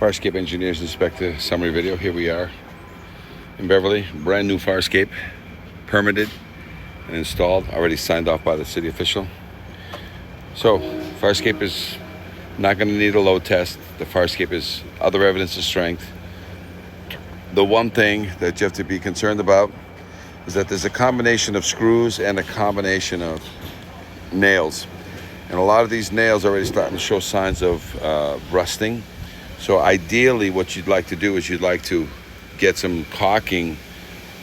Farscape Engineers Inspector Summary Video. Here we are in Beverly, brand new Farscape, permitted and installed, already signed off by the city official. So Farscape is not going to need a load test. The Farscape is other evidence of strength. The one thing that you have to be concerned about is that there's a combination of screws and a combination of nails. And a lot of these nails are already starting to show signs of rusting. So ideally what you'd like to do is you'd like to get some caulking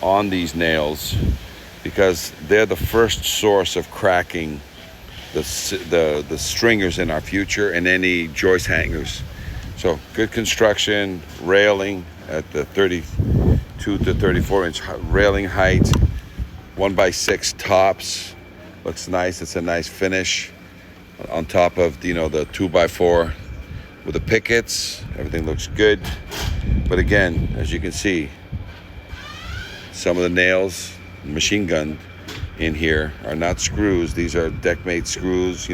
on these nails, because they're the first source of cracking the stringers in our future and any joist hangers. So good construction, railing at the 32 to 34 inch railing height, 1x6 tops. Looks nice. It's a nice finish on top of the 2x4 with the pickets. Everything looks good. But again, as you can see, some of the nails machine gunned in here are not screws. These are deck-mate screws,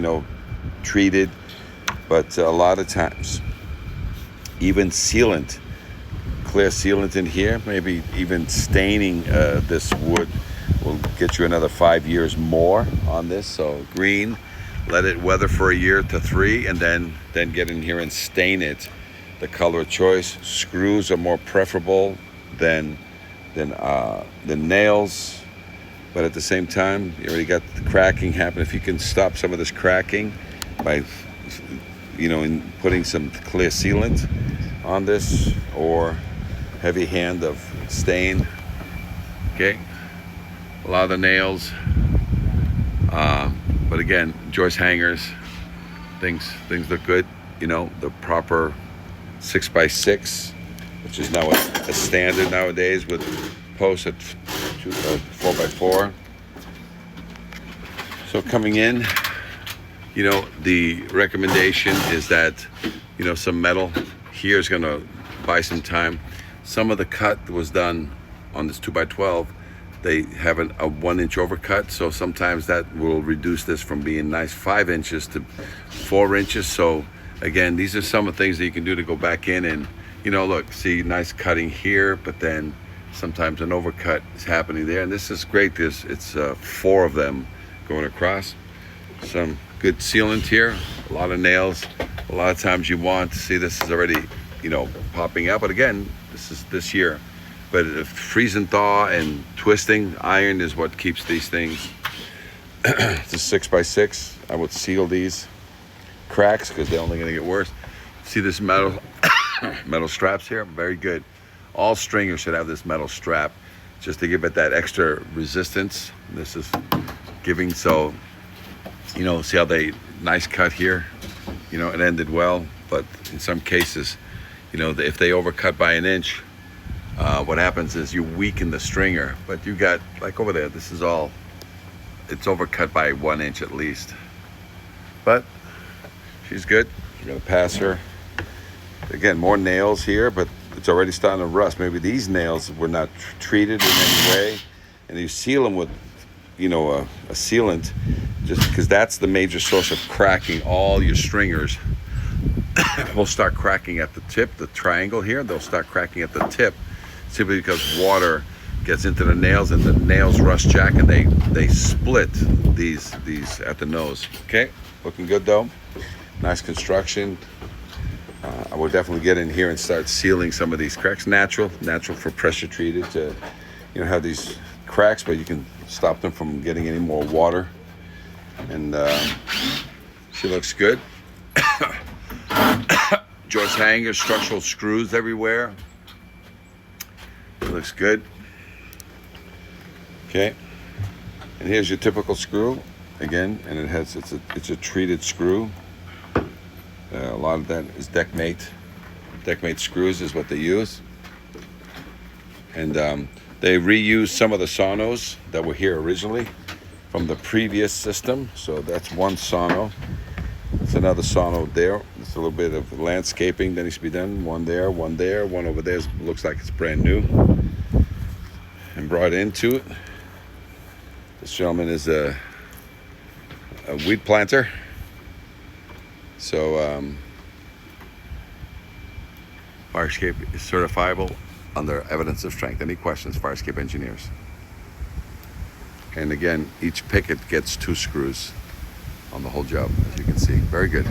treated. But a lot of times, even sealant, clear sealant in here, maybe even staining this wood will get you another 5 years more on this. So green, let it weather for a year to 3, and then get in here and stain it the color of choice. Screws are more preferable than nails, but at the same time, you already got the cracking happening. If you can stop some of this cracking by in putting some clear sealant on this, or heavy hand of stain. Okay, a lot of the nails, but again, joist hangers, things look good. The proper 6x6, which is now a standard nowadays, with posts at 4x4. So coming in, the recommendation is that some metal here is going to buy some time. Some of the cut was done on this 2x12. They have a 1 inch overcut, so sometimes that will reduce this from being nice 5 inches to 4 inches. So again, these are some of the things that you can do to go back in and look, see nice cutting here, but then sometimes an overcut is happening there. And this is great. It's 4 of them going across. Some good sealant here, a lot of nails. A lot of times you want to see this is already popping out, but again, this is this year. But if freeze and thaw and twisting, iron is what keeps these things. It's a 6x6. I would seal these cracks because they're only going to get worse. See this metal metal straps here? Very good. All stringers should have this metal strap just to give it that extra resistance. This is giving, so see how they nice cut here. It ended well, but in some cases, if they overcut by an inch, what happens is you weaken the stringer. But you got, like over there, this is all, it's overcut by 1 inch at least. But she's good. You're gonna pass her. Again, more nails here, but it's already starting to rust. Maybe these nails were not treated in any way, and you seal them with a sealant, just because that's the major source of cracking. All your stringers will start cracking at the tip, the triangle here. They'll start cracking at the tip, simply because water gets into the nails and the nails rust jack, and they split these at the nose. Okay, looking good though. Nice construction. I will definitely get in here and start sealing some of these cracks. Natural for pressure treated to have these cracks, but you can stop them from getting any more water. And she looks good. Joist hangers, structural screws everywhere. It looks good. Okay, and here's your typical screw again, and it's a treated screw. A lot of that is deck-mate. Deck-mate screws is what they use, and they reuse some of the sonos that were here originally from the previous system. So that's one sono. It's another sono there. It's a little bit of landscaping that needs to be done. One there, one there, one over there. Looks like it's brand new and brought into it. This gentleman is a weed planter. So Fire escape is certifiable under evidence of strength. Any questions, fire escape engineers? And again, each picket gets 2 screws on the whole job, as you can see. Very good.